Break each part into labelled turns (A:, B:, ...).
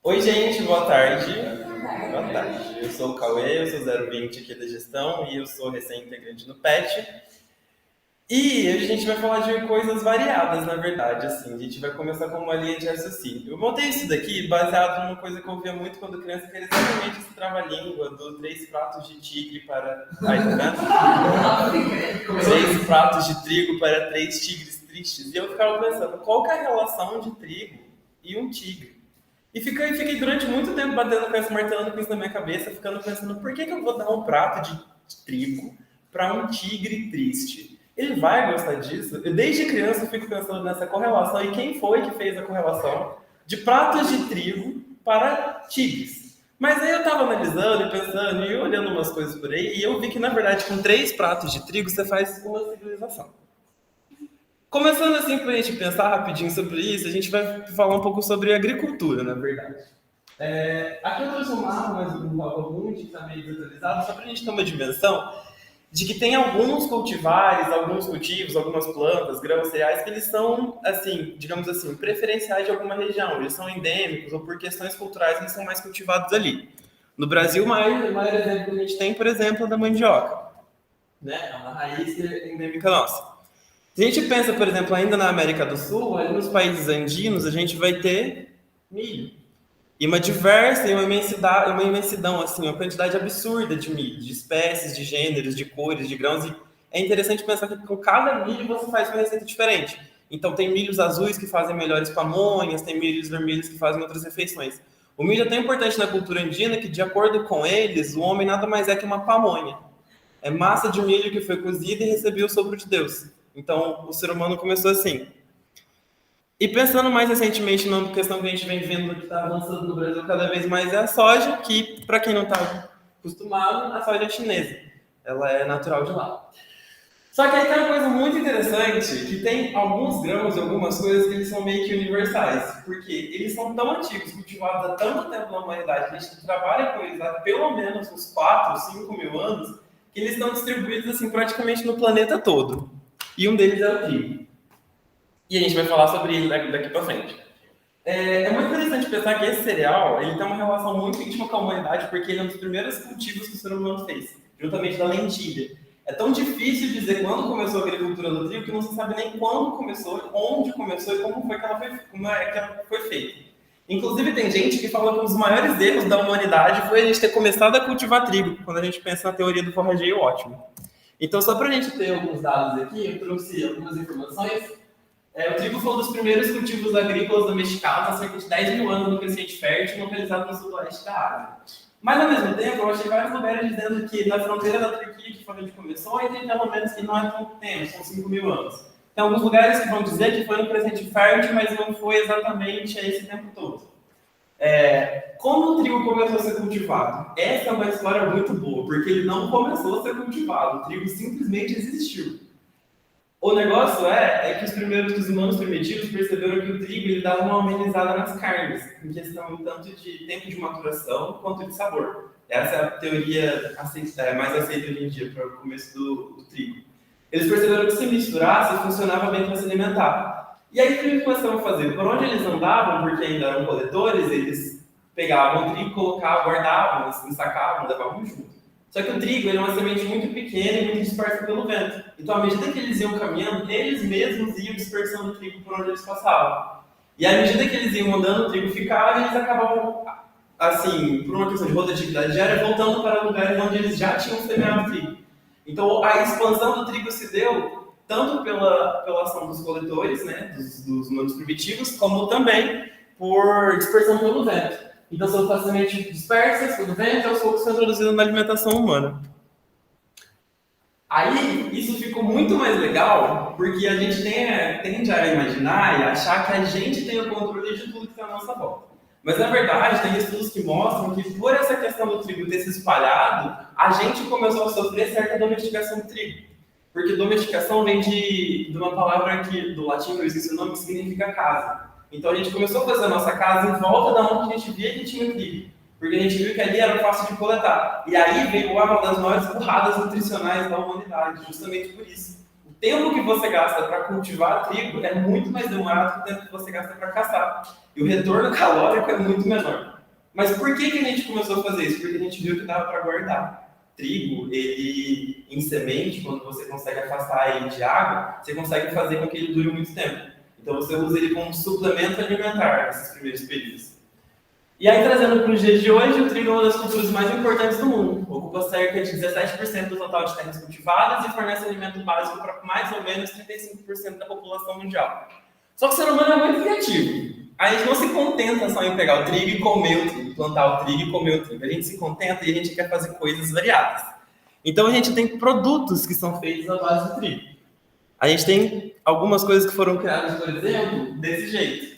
A: Oi, gente, boa tarde. Boa tarde. Eu sou o Cauê, eu sou 020 aqui da gestão e eu sou recém-integrante no PET. E a gente vai falar de coisas variadas, na verdade, assim. A gente vai começar com uma linha de raciocínio. Eu montei isso daqui baseado numa coisa que eu ouvia muito quando criança, que era exatamente esse trava-língua do três pratos de tigre para... Ai, tá vendo? Três pratos de trigo para três tigres tristes. E eu ficava pensando, qual que é a relação de trigo e um tigre? E fiquei durante muito tempo batendo com isso, martelando com isso na minha cabeça, ficando pensando, por que eu vou dar um prato de trigo para um tigre triste? Ele vai gostar disso? Eu, desde criança, fico pensando nessa correlação, e quem foi que fez a correlação de pratos de trigo para tigres? Mas aí eu estava analisando e pensando e olhando umas coisas por aí, e eu vi que, na verdade, com três pratos de trigo, você faz uma civilização. Começando assim, para a gente pensar rapidinho sobre isso, a gente vai falar um pouco sobre agricultura, na verdade. Aqui eu trouxe um mapa, mas um mapa muito que está meio desatualizado, só para a gente ter uma dimensão de que tem alguns cultivares, alguns cultivos, algumas plantas, grãos, cereais, que eles são, assim, digamos assim, preferenciais de alguma região. Eles são endêmicos ou por questões culturais eles são mais cultivados ali. No Brasil, o maior exemplo que a gente tem, por exemplo, é da mandioca. Né? É uma raiz endêmica nossa. Se a gente pensa, por exemplo, ainda na América do Sul, ali nos países andinos, a gente vai ter milho. E uma diversa, e uma imensidão, assim, uma quantidade absurda de milho, de espécies, de gêneros, de cores, de grãos. E é interessante pensar que com cada milho você faz uma receita diferente. Então, tem milhos azuis que fazem melhores pamonhas, tem milhos vermelhos que fazem outras refeições. O milho é tão importante na cultura andina que, de acordo com eles, o homem nada mais é que uma pamonha. É massa de milho que foi cozida e recebeu o sopro de Deus. Então, o ser humano começou assim. E pensando mais recentemente numa questão que a gente vem vendo que está avançando no Brasil cada vez mais é a soja, que, para quem não está acostumado, a soja é chinesa. Ela é natural de lá. Só que aí tem uma coisa muito interessante, que tem alguns grãos e algumas coisas que eles são meio que universais, porque eles são tão antigos, cultivados há tanto tempo na humanidade, a gente trabalha com eles há pelo menos uns 4, 5 mil anos, que eles estão distribuídos assim praticamente no planeta todo. E um deles é o trigo. E a gente vai falar sobre ele daqui para frente. É muito interessante pensar que esse cereal ele tem uma relação muito íntima com a humanidade, porque ele é um dos primeiros cultivos que o ser humano fez, juntamente da lentilha. É tão difícil dizer quando começou a agricultura do trigo que não se sabe nem quando começou, onde começou e como foi que ela foi feita. Inclusive, tem gente que fala que um dos maiores erros da humanidade foi a gente ter começado a cultivar trigo, quando a gente pensa na teoria do forrageio ótimo. Então, só para a gente ter alguns dados aqui, eu trouxe algumas informações. O trigo foi um dos primeiros cultivos agrícolas domesticados há cerca de 10 mil anos no crescente fértil, localizado no sudoeste da Ásia. Mas, ao mesmo tempo, eu achei vários lugares dizendo que na fronteira da Turquia, que foi onde começou, e tem pelo menos que não é tanto tempo, são 5 mil anos. Tem alguns lugares que vão dizer que foi no presente fértil, mas não foi exatamente esse tempo todo. Como o trigo começou a ser cultivado? Essa é uma história muito boa, porque ele não começou a ser cultivado, o trigo simplesmente existiu. O negócio que os humanos primitivos perceberam que o trigo ele dava uma amenizada nas carnes, em questão tanto de tempo de maturação quanto de sabor. Essa é a teoria mais aceita hoje em dia para o começo do trigo. Eles perceberam que se misturasse, funcionava bem para se alimentar. E aí o que eles começaram a fazer? Por onde eles andavam, porque ainda eram coletores, eles pegavam o trigo, colocavam, guardavam, ensacavam, levavam junto. Só que o trigo ele é uma semente muito pequena e muito dispersa pelo vento. Então, à medida que eles iam caminhando, eles mesmos iam dispersando o trigo por onde eles passavam. E à medida que eles iam mandando o trigo ficar, eles acabavam, assim, por uma questão de rotatividade diária, voltando para lugares onde eles já tinham semeado trigo. Então, a expansão do trigo se deu tanto pela ação dos coletores, né, dos humanos primitivos, como também por dispersão pelo vento. Então, são facilmente dispersas pelo vento e aos poucos são introduzidas na alimentação humana. Aí, isso ficou muito mais legal, porque a gente tende a imaginar e achar que a gente tem o controle de tudo que está à nossa volta. Mas, na verdade, tem estudos que mostram que, por essa questão do trigo ter se espalhado, a gente começou a sofrer certa domesticação do trigo. Porque domesticação vem de uma palavra que, do latim, eu esqueci o nome, que significa casa. Então, a gente começou a fazer a nossa casa em volta da onde a gente via que tinha trigo. Porque a gente viu que ali era fácil de coletar. E aí veio uma das maiores burradas nutricionais da humanidade, justamente por isso. O tempo que você gasta para cultivar trigo é muito mais demorado que o tempo que você gasta para caçar. E o retorno calórico é muito menor. Mas por que a gente começou a fazer isso? Porque a gente viu que dava para guardar. Trigo, ele em semente, quando você consegue afastar ele de água, você consegue fazer com que ele dure muito tempo. Então você usa ele como suplemento alimentar nesses primeiros períodos. E aí, trazendo para os dias de hoje, o trigo é uma das culturas mais importantes do mundo. Ocupa cerca de 17% do total de terras cultivadas e fornece alimento básico para mais ou menos 35% da população mundial. Só que o ser humano é muito criativo. A gente não se contenta só em pegar o trigo e comer o trigo, plantar o trigo e comer o trigo. A gente se contenta e a gente quer fazer coisas variadas. Então a gente tem produtos que são feitos à base do trigo. A gente tem algumas coisas que foram criadas, por exemplo, desse jeito.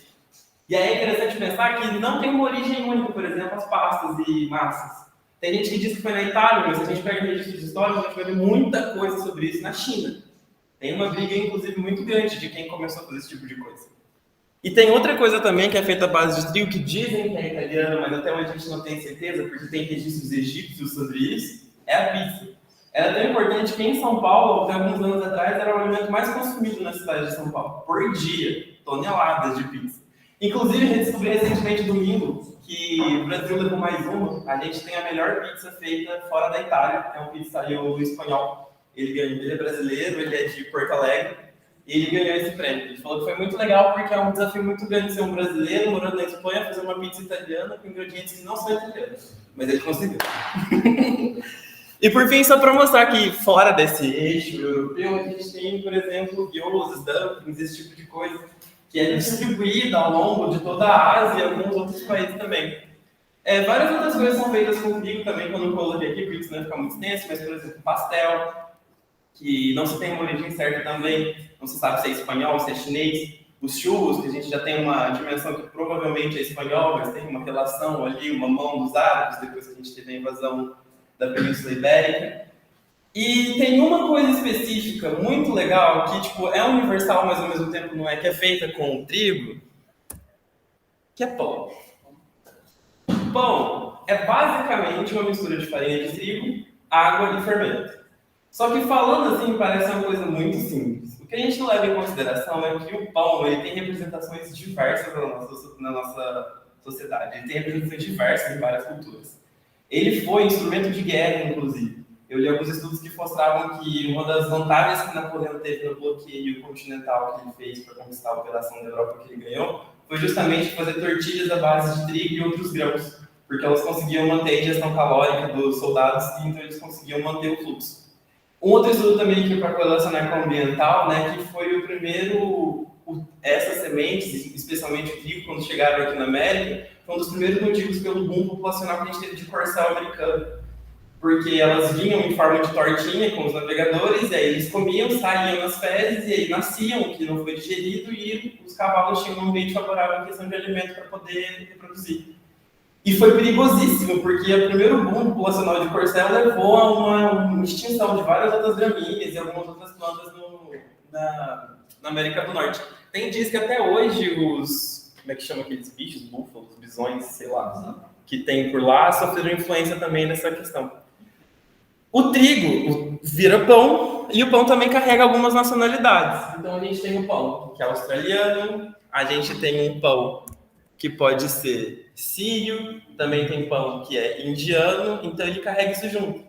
A: E aí é interessante pensar que não tem uma origem única, por exemplo, as pastas e massas. Tem gente que diz que foi na Itália, mas se a gente pega registros históricos, a gente vai ver muita coisa sobre isso na China. Tem uma briga, inclusive, muito grande de quem começou a fazer esse tipo de coisa. E tem outra coisa também que é feita à base de trigo, que dizem que é italiana, mas até hoje a gente não tem certeza, porque tem registros egípcios sobre isso, é a pizza. Ela é tão importante que em São Paulo, até alguns anos atrás, era o alimento mais consumido na cidade de São Paulo, por dia, toneladas de pizza. Inclusive, a gente descobriu recentemente, domingo, que o Brasil levou mais uma. A gente tem a melhor pizza feita fora da Itália, é um pizzaiolo espanhol. Ele é brasileiro, ele é de Porto Alegre, e ele ganhou esse prêmio. Ele falou que foi muito legal, porque é um desafio muito grande ser um brasileiro morando na Espanha, fazer uma pizza italiana com ingredientes que não são italianos. Mas ele conseguiu. E por fim, só para mostrar que fora desse eixo europeu, a gente tem, por exemplo, gyozas, dumplings, esse tipo de coisa, que é distribuída ao longo de toda a Ásia e alguns outros países também. Várias outras coisas são feitas com trigo também, quando eu coloquei aqui, porque isso não vai ficar muito extenso, mas, por exemplo, pastel, que não se tem uma origem certa também, não se sabe se é espanhol, se é chinês. Os churros, que a gente já tem uma dimensão que provavelmente é espanhol, mas tem uma relação ali, uma mão dos árabes, depois que a gente teve a invasão da Península Ibérica. E tem uma coisa específica muito legal que tipo é universal, mas ao mesmo tempo não é, que é feita com trigo, que é pão. Pão é basicamente uma mistura de farinha de trigo, água e fermento. Só que falando assim parece uma coisa muito simples. O que a gente não leva em consideração é que o pão ele tem representações diversas na nossa sociedade. Ele tem representações diversas em várias culturas. Ele foi instrumento de guerra, inclusive. Eu li alguns estudos que mostravam que uma das vantagens que Napoleão teve no bloqueio continental que ele fez para conquistar a operação da Europa que ele ganhou foi justamente fazer tortilhas à base de trigo e outros grãos, porque elas conseguiam manter a ingestão calórica dos soldados e então eles conseguiam manter o fluxo. Um outro estudo também que para correlacionar com o ambiental, né, que foi o primeiro, essas sementes, especialmente o trigo, quando chegaram aqui na América, foi um dos primeiros motivos pelo boom populacional que a gente teve de corcel americano. Porque elas vinham em forma de tortinha com os navegadores, e aí eles comiam, saíam nas fezes, e aí nasciam o que não foi digerido, e os cavalos tinham um ambiente favorável em questão de alimento para poder reproduzir. E foi perigosíssimo, porque o primeiro boom populacional de corcel levou a uma extinção de várias outras gramíneas e algumas outras plantas na América do Norte. Tem diz que até hoje como é que chama aqueles bichos, búfalos, bisões, sei lá, que tem por lá, sofreram influência também nessa questão. O trigo vira pão, e o pão também carrega algumas nacionalidades. Então a gente tem o pão, que é australiano, a gente tem um pão que pode ser sírio, também tem pão que é indiano, então ele carrega isso junto.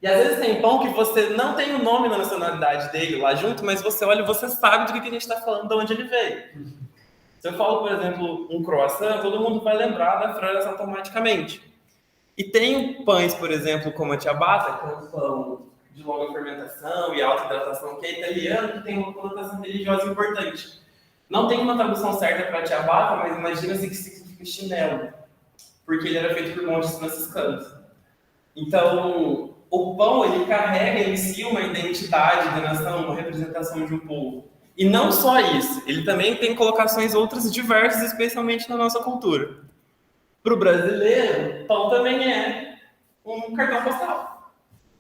A: E às vezes tem pão que você não tem o nome na nacionalidade dele lá junto, mas você olha e você sabe do que a gente está falando, de onde ele veio. Se eu falo, por exemplo, um croissant, todo mundo vai lembrar da França automaticamente. E tem pães, por exemplo, como a ciabatta, que é um pão de longa fermentação e alta hidratação, que é italiano, que tem uma conotação religiosa importante. Não tem uma tradução certa para ciabatta, mas imagina-se que significa chinelo, porque ele era feito por monges franciscanos. Então, o pão, ele carrega em si uma identidade da nação, uma representação de um povo. E não só isso, ele também tem colocações outras diversas, especialmente na nossa cultura. Para o brasileiro, pão também é um cartão postal.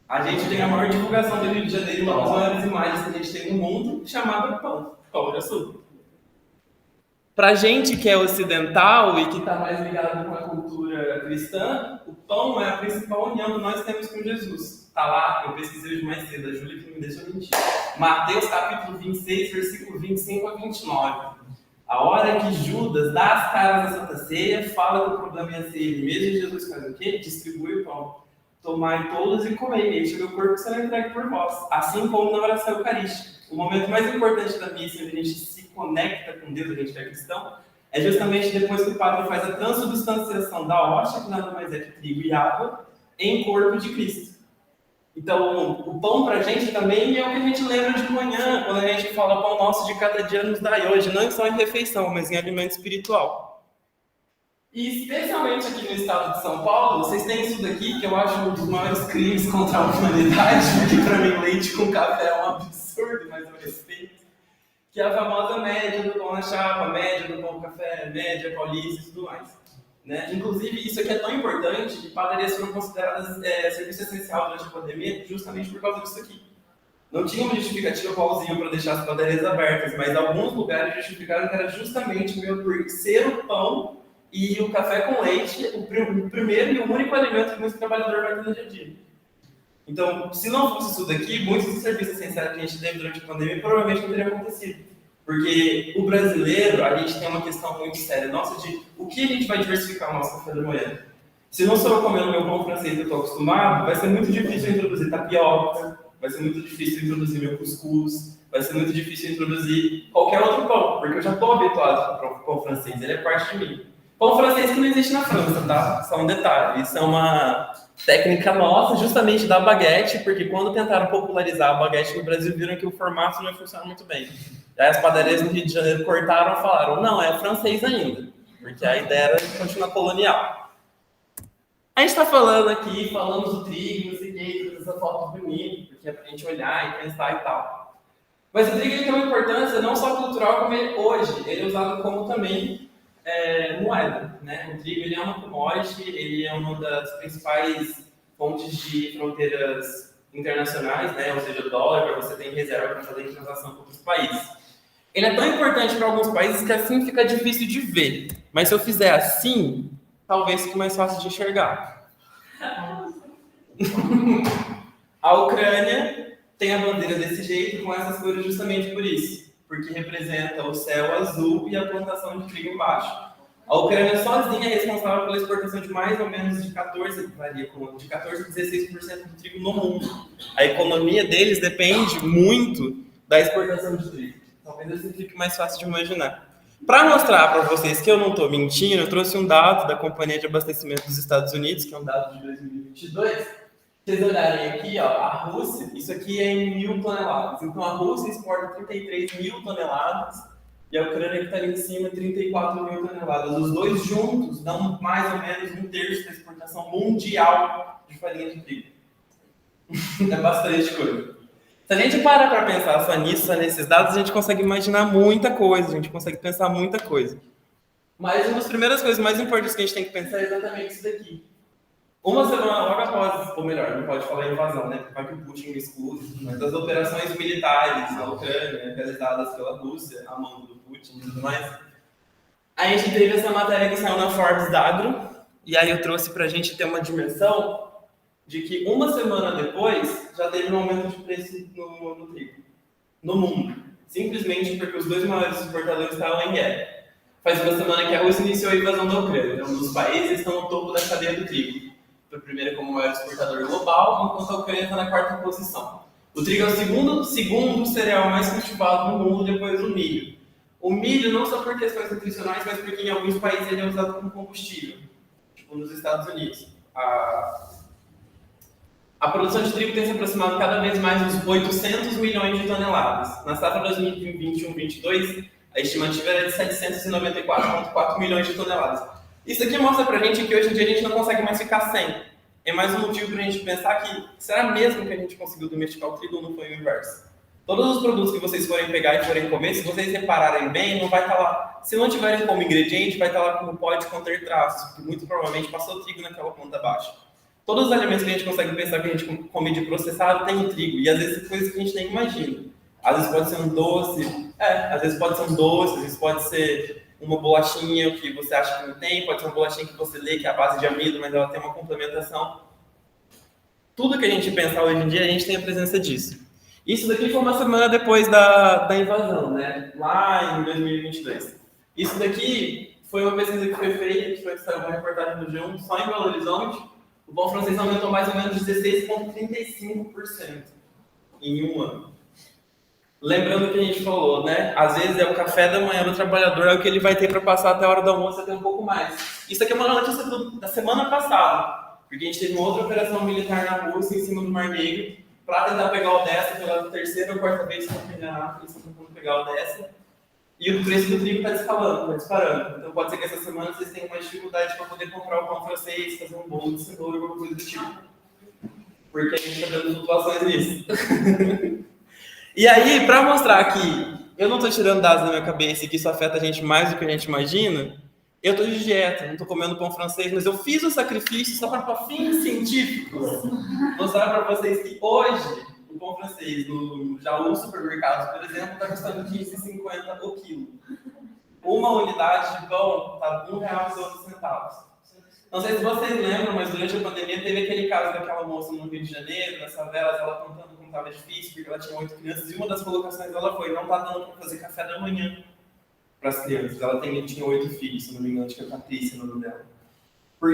A: A gente tem a maior divulgação do Rio de Janeiro, uma das maiores imagens que a gente tem no mundo, chamada pão de açúcar. Para a gente que é ocidental e que está mais ligado com a cultura cristã, o pão é a principal união que nós temos com Jesus. Está lá, eu pesquisei hoje mais cedo, a Júlia que me deixou mentir. Mateus capítulo 26, versículo 25 a 29. A hora que Judas dá as caras da Santa Ceia, fala que o problema ia ser ele mesmo, e Jesus faz o quê? Distribui o pão. Tomai todos e comei, este é o meu corpo que será entregue por vós. Assim como na oração eucarística. O momento mais importante da missa, onde a gente se conecta com Deus, a gente é cristão, é justamente depois que o padre faz a transubstanciação da hóstia, que nada mais é que trigo e água, em corpo de Cristo. Então, o pão para a gente também é o que a gente lembra de manhã, quando a gente fala pão nosso de cada dia nos dai hoje, não só em refeição, mas em alimento espiritual. E especialmente aqui no estado de São Paulo, vocês têm isso daqui, que eu acho um dos maiores crimes contra a humanidade, porque para mim leite com café é um absurdo, mas eu respeito, que é a famosa média do pão na chapa, média do pão com café, média paulista e tudo mais. Né? Inclusive, isso aqui é tão importante que padarias foram consideradas serviço essencial durante a pandemia justamente por causa disso aqui. Não tinha uma justificativa pauzinho para deixar as padarias abertas, mas alguns lugares justificaram que era justamente por ser o pão e o café com leite o primeiro e o único alimento que o trabalhador vai ter no dia a dia. Então, se não fosse isso daqui, muitos dos serviços essenciais que a gente teve durante a pandemia provavelmente não teriam acontecido. Porque o brasileiro, a gente tem uma questão muito séria nossa de o que a gente vai diversificar no nosso café da manhã. Se não sou eu comendo meu pão francês que eu estou acostumado, vai ser muito difícil introduzir tapioca, vai ser muito difícil introduzir meu cuscuz, vai ser muito difícil introduzir qualquer outro pão, porque eu já estou habituado ao pão francês, ele é parte de mim. Pão francês que não existe na França, tá? Só um detalhe, isso é uma técnica nossa, justamente da baguete, porque quando tentaram popularizar a baguete no Brasil, viram que o formato não ia funcionar muito bem. Aí as padarias no Rio de Janeiro cortaram e falaram, não, é francês ainda, porque a ideia era continuar colonial. A gente está falando aqui, falamos do trigo, não sei o que, essa foto bonita, porque é pra gente olhar e pensar e tal. Mas o trigo tem uma importância não só cultural, como hoje, ele é usado como também moeda. Né? O trigo ele é uma commodity, ele é uma das principais fontes de fronteiras internacionais, né? Ou seja, o dólar, para você ter em reserva para fazer transação com outros países. Ele é tão importante para alguns países que assim fica difícil de ver. Mas se eu fizer assim, talvez fique mais fácil de enxergar. A Ucrânia tem a bandeira desse jeito, com essas cores justamente por isso. Porque representa o céu azul e a plantação de trigo embaixo. A Ucrânia sozinha é responsável pela exportação de mais ou menos de 14 a 16% do trigo no mundo. A economia deles depende muito da exportação de trigo. Talvez assim fique mais fácil de imaginar. Para mostrar para vocês que eu não estou mentindo, eu trouxe um dado da Companhia de Abastecimento dos Estados Unidos, que é um dado de 2022. Vocês olharem aqui, ó, a Rússia, isso aqui é em 1.000 toneladas. Então a Rússia exporta 33.000 toneladas e a Ucrânia que está ali em cima 34.000 toneladas. Os dois juntos dão mais ou menos 1/3 da exportação mundial de farinha de trigo. É bastante coisa. Se a gente para para pensar só nisso, só nesses dados, a gente consegue imaginar muita coisa, a gente consegue pensar muita coisa. Mas uma das primeiras coisas mais importantes que a gente tem que pensar é exatamente isso daqui. Uma semana logo após, ou melhor, não pode falar invasão, né? Vai que o Putin me escuta, mas as operações militares na Ucrânia, realizadas pela Rússia, a mão do Putin e tudo mais. A gente teve essa matéria que saiu na Forbes da Agro, e aí eu trouxe pra gente ter uma dimensão de que uma semana depois já teve um aumento de preço no trigo, no mundo. Simplesmente porque os dois maiores exportadores estavam em guerra. Faz uma semana que a Rússia iniciou a invasão da Ucrânia. Então, os países estão no topo da cadeia do trigo. O primeiro como maior exportador global, enquanto a Ucrânia está na quarta posição. O trigo é o segundo cereal mais cultivado no mundo depois do milho. O milho não só por questões nutricionais, mas porque em alguns países ele é usado como combustível. Tipo nos Estados Unidos. A produção de trigo tem se aproximado cada vez mais dos 800 milhões de toneladas. Na safra 2021-22, a estimativa era de 794,4 milhões de toneladas. Isso aqui mostra pra gente que hoje em dia a gente não consegue mais ficar sem. É mais um motivo pra gente pensar que será mesmo que a gente conseguiu domesticar o trigo ou não foi o inverso? Todos os produtos que vocês forem pegar e forem comer, se vocês repararem bem, não vai estar lá. Se não tiverem como ingrediente, vai estar lá como pode conter traços, porque muito provavelmente passou trigo naquela planta baixa. Todos os alimentos que a gente consegue pensar que a gente come de processado tem o trigo, e às vezes coisas que a gente nem imagina. Às vezes pode ser um doce, às vezes pode ser um doce, às vezes pode ser uma bolachinha que você acha que não tem, pode ser uma bolachinha que você lê que é a base de amido, mas ela tem uma complementação. Tudo que a gente pensa hoje em dia, a gente tem a presença disso. Isso daqui foi uma semana depois da invasão, né? Lá em 2022. Isso daqui foi uma pesquisa que foi feita, que foi uma reportagem do G1, só em Belo Horizonte, o pão francês aumentou mais ou menos 16,35% em um ano. Lembrando o que a gente falou, né? Às vezes é o café da manhã do trabalhador, é o que ele vai ter para passar até a hora do almoço, até um pouco mais. Isso aqui é uma notícia da semana passada, porque a gente teve uma outra operação militar na Rússia, em cima do Mar Negro, para tentar pegar o Odessa pela terceira ou quarta vez que eu eles estão tentando pegar o Odessa. E o preço do trigo está escalando, está disparando. Então pode ser que essa semana vocês tenham mais dificuldade para poder comprar o pão francês, fazer um bolo de cenoura ou alguma coisa do tipo. Porque a gente está dando flutuações nisso. E aí, para mostrar que eu não estou tirando dados da minha cabeça e que isso afeta a gente mais do que a gente imagina, eu estou de dieta, não estou comendo pão francês, mas eu fiz o sacrifício só para fins científicos mostrar para vocês que hoje o pão francês no Jaú supermercado, por exemplo, está custando R$15,50 o quilo. Uma unidade de pão está R$1,12. Não sei se vocês lembram, mas durante a pandemia teve aquele caso daquela moça no Rio de Janeiro, nas favelas, ela contando como estava difícil, porque ela tinha 8 crianças, e uma das colocações dela foi: não está dando para fazer café da manhã para as crianças. Ela tinha 8 filhos, se não me engano, acho que é Patrícia o nome dela.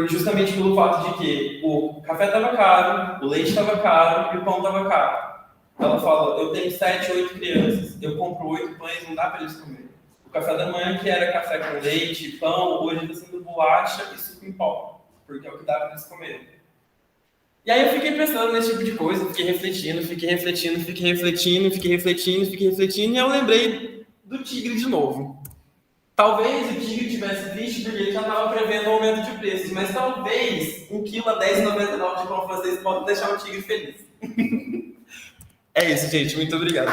A: Justamente pelo fato de que o café estava caro, o leite estava caro e o pão estava caro. Ela fala: eu tenho 7, 8 crianças, eu compro 8 pães, não dá para eles comerem. O café da manhã, que era café com leite, pão, hoje está sendo bolacha e suco em pó, porque é o que dá para eles comerem. E aí eu fiquei pensando nesse tipo de coisa, fiquei refletindo, e eu lembrei do tigre de novo. Talvez o tigre tivesse triste porque ele já estava prevendo um aumento de preços, mas talvez 1 quilo a R$10,99 de pão francês pode deixar o tigre feliz. É isso, gente. Muito obrigado.